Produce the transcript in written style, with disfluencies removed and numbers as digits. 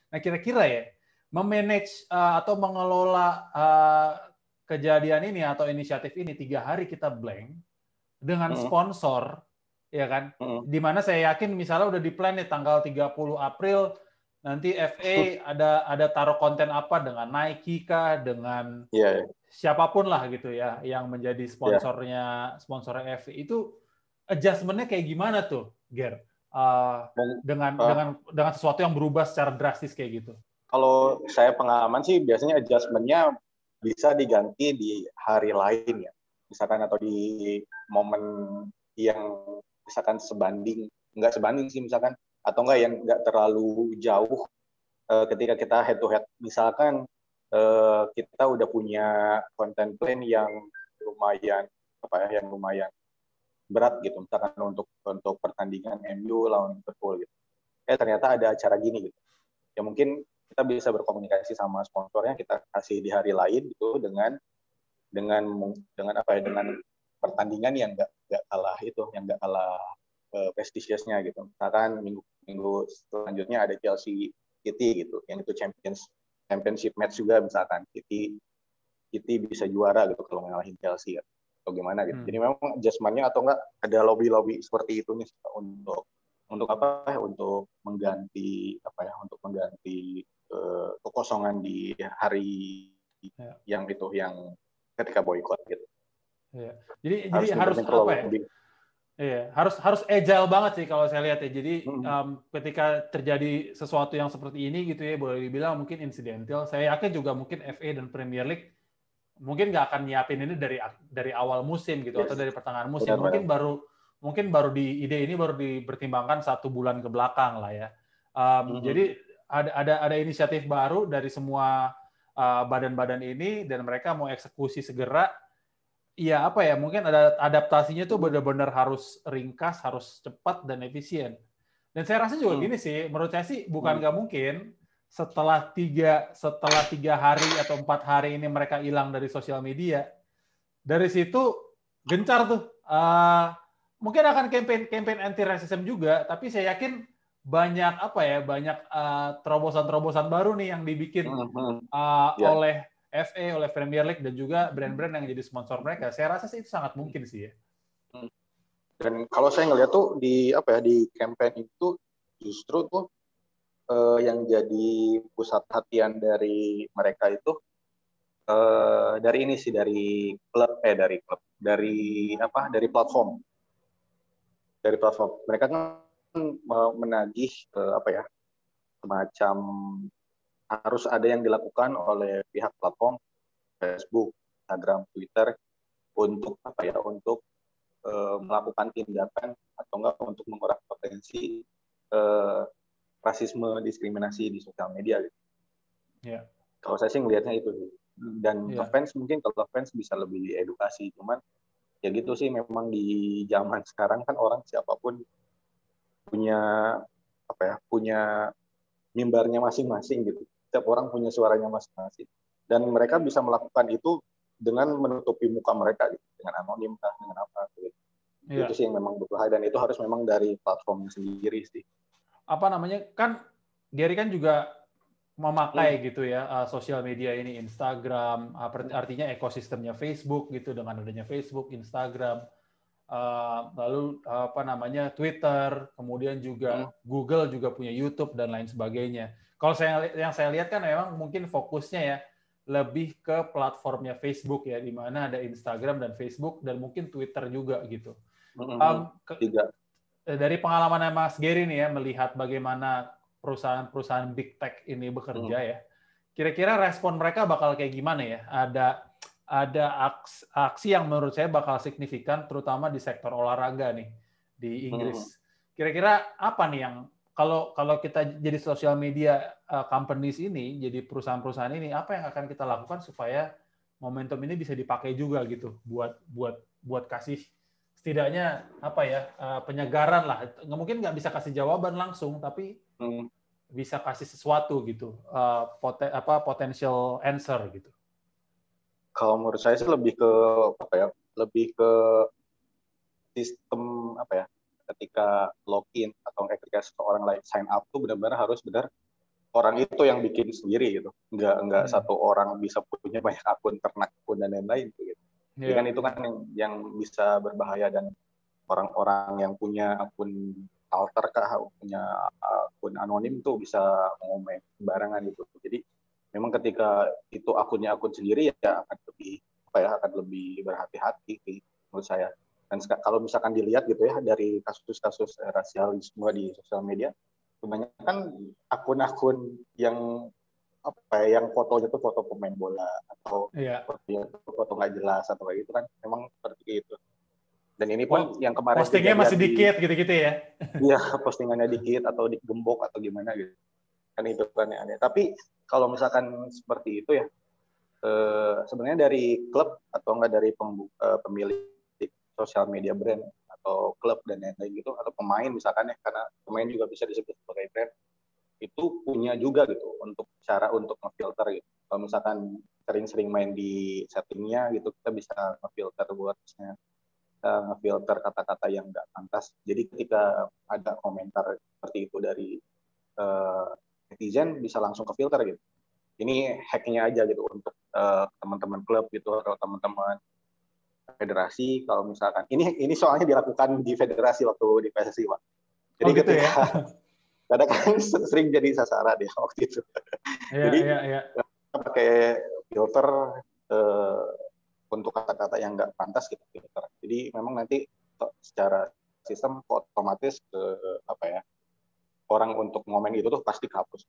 Nah, kira-kira ya, memanage atau mengelola kejadian ini atau inisiatif ini 3 hari kita blank dengan sponsor, ya kan? Di mana saya yakin misalnya udah di plan nih tanggal 30 April nanti FA ada taruh konten apa dengan Nike kah, dengan siapapun lah gitu ya yang menjadi sponsornya FA itu adjustment-nya kayak gimana tuh, Ger? Dengan sesuatu yang berubah secara drastis kayak gitu. Kalau saya pengalaman sih biasanya adjustment-nya bisa diganti di hari lain ya, misalkan atau di momen yang misalkan nggak sebanding sih misalkan, atau enggak yang nggak terlalu jauh ketika kita head to head. Misalkan kita udah punya content plan yang lumayan berat gitu, misalkan untuk pertandingan MU lawan Liverpool gitu. Ternyata ada acara gini gitu. Ya mungkin kita bisa berkomunikasi sama sponsornya, kita kasih di hari lain gitu dengan pertandingan yang nggak kalah prestisiousnya gitu. Misalkan minggu selanjutnya ada Chelsea City gitu, yang itu championship match juga, misalkan City bisa juara gitu kalau ngalahin Chelsea atau gimana gitu. Jadi memang adjustment-nya atau enggak ada lobby itu nih untuk mengganti kekosongan di hari yang ketika boykot gitu. Ya. Jadi harus apa ya? Iya, harus agile banget sih kalau saya lihat ya. Jadi ketika terjadi sesuatu yang seperti ini gitu ya, boleh dibilang mungkin insidental. Saya yakin juga mungkin FA dan Premier League mungkin nggak akan nyiapin ini dari awal musim gitu atau dari pertengahan musim. Mungkin baru ide ini baru dipertimbangkan 1 bulan ke belakang lah ya. Jadi ada inisiatif baru dari semua badan-badan ini dan mereka mau eksekusi segera. Iya apa ya, mungkin ada adaptasinya tuh benar-benar harus ringkas, harus cepat dan efisien. Dan saya rasa juga gini sih, menurut saya sih bukan nggak mungkin setelah 3 hari atau 4 hari ini mereka hilang dari sosial media, dari situ gencar tuh. Mungkin akan campaign anti racism juga, tapi saya yakin banyak terobosan-terobosan baru nih yang dibikin oleh FA, oleh Premier League dan juga brand-brand yang jadi sponsor mereka. Saya rasa sih itu sangat mungkin sih ya. Dan kalau saya ngelihat tuh di campaign itu justru tuh yang jadi pusat perhatian dari mereka itu dari platform. Dari platform. Mereka kan menagih semacam harus ada yang dilakukan oleh pihak platform Facebook, Instagram, Twitter untuk melakukan tindakan atau enggak untuk mengurangi potensi rasisme, diskriminasi di sosial media gitu. Yeah. Kalau saya sih ngelihatnya itu. Dan fans mungkin kalau fans bisa lebih edukasi, cuman ya gitu sih, memang di zaman sekarang kan orang siapapun punya mimbarnya masing-masing gitu. Setiap orang punya suaranya masing-masing. Dan mereka bisa melakukan itu dengan menutupi muka mereka gitu, dengan anonim dengan apa gitu. Itu sih yang memang berbahaya, dan itu harus memang dari platformnya sendiri sih. Kan Gary kan juga memakai gitu ya sosial media ini, Instagram, artinya ekosistemnya Facebook gitu, dengan adanya Facebook, Instagram, lalu Twitter, kemudian juga Google juga punya YouTube dan lain sebagainya. Kalau yang saya lihat kan memang mungkin fokusnya ya lebih ke platformnya Facebook ya, di mana ada Instagram dan Facebook dan mungkin Twitter juga gitu. Dari pengalaman Mas Gary nih ya, melihat bagaimana perusahaan-perusahaan big tech ini bekerja ya, kira-kira respon mereka bakal kayak gimana ya? Ada aksi yang menurut saya bakal signifikan, terutama di sektor olahraga nih di Inggris. Kira-kira apa nih yang kalau kita jadi social media companies ini, jadi perusahaan-perusahaan ini, apa yang akan kita lakukan supaya momentum ini bisa dipakai juga gitu buat kasih setidaknya penyegaran lah. Mungkin nggak bisa kasih jawaban langsung, tapi bisa kasih sesuatu gitu, potential answer gitu. Kalau menurut saya sih lebih ke sistem ketika login atau ketika seseorang sign up tuh benar-benar harus orang itu yang bikin sendiri gitu. Nggak satu orang bisa punya banyak akun, ternak akun dan lain-lain gitu. Jadi kan itu kan yang bisa berbahaya, dan orang-orang yang punya akun alter kah, punya akun anonim tuh bisa ngomong sembarangan gitu. Jadi memang ketika itu akunnya akun sendiri ya akan lebih berhati-hati menurut saya. Dan kalau misalkan dilihat gitu ya dari kasus-kasus rasialisme di sosial media, kebanyakan akun-akun yang yang fotonya tuh foto pemain bola atau foto nggak jelas atau kayak gitu kan, memang seperti itu. Dan ini pun yang kemarin postingnya masih dikit gitu-gitu ya. Iya, postingannya dikit atau digembok atau gimana gitu. Kan itu kan yang aneh. Tapi kalau misalkan seperti itu ya, sebenarnya dari klub atau enggak dari pemilik sosial media brand atau klub dan lain-lain gitu, atau pemain misalkan ya, karena pemain juga bisa disebut sebagai brand, itu punya juga gitu untuk cara untuk ngefilter gitu. Kalau misalkan sering-sering main di settingnya gitu, kita bisa ngefilter buat ngefilter kata-kata yang nggak pantas. Jadi ketika ada komentar seperti itu dari netizen, bisa langsung ke filter gitu. Ini hacknya aja gitu untuk teman-teman klub gitu atau teman-teman federasi. Kalau misalkan ini soalnya dilakukan di federasi waktu di PSSI, Pak. Jadi gitu ketika ya? kadang kan sering jadi sasaran ya waktu itu. Jadi pakai filter untuk kata-kata yang nggak pantas gitu filter. Jadi memang nanti secara sistem otomatis orang untuk ngomen itu tuh pasti kehapus.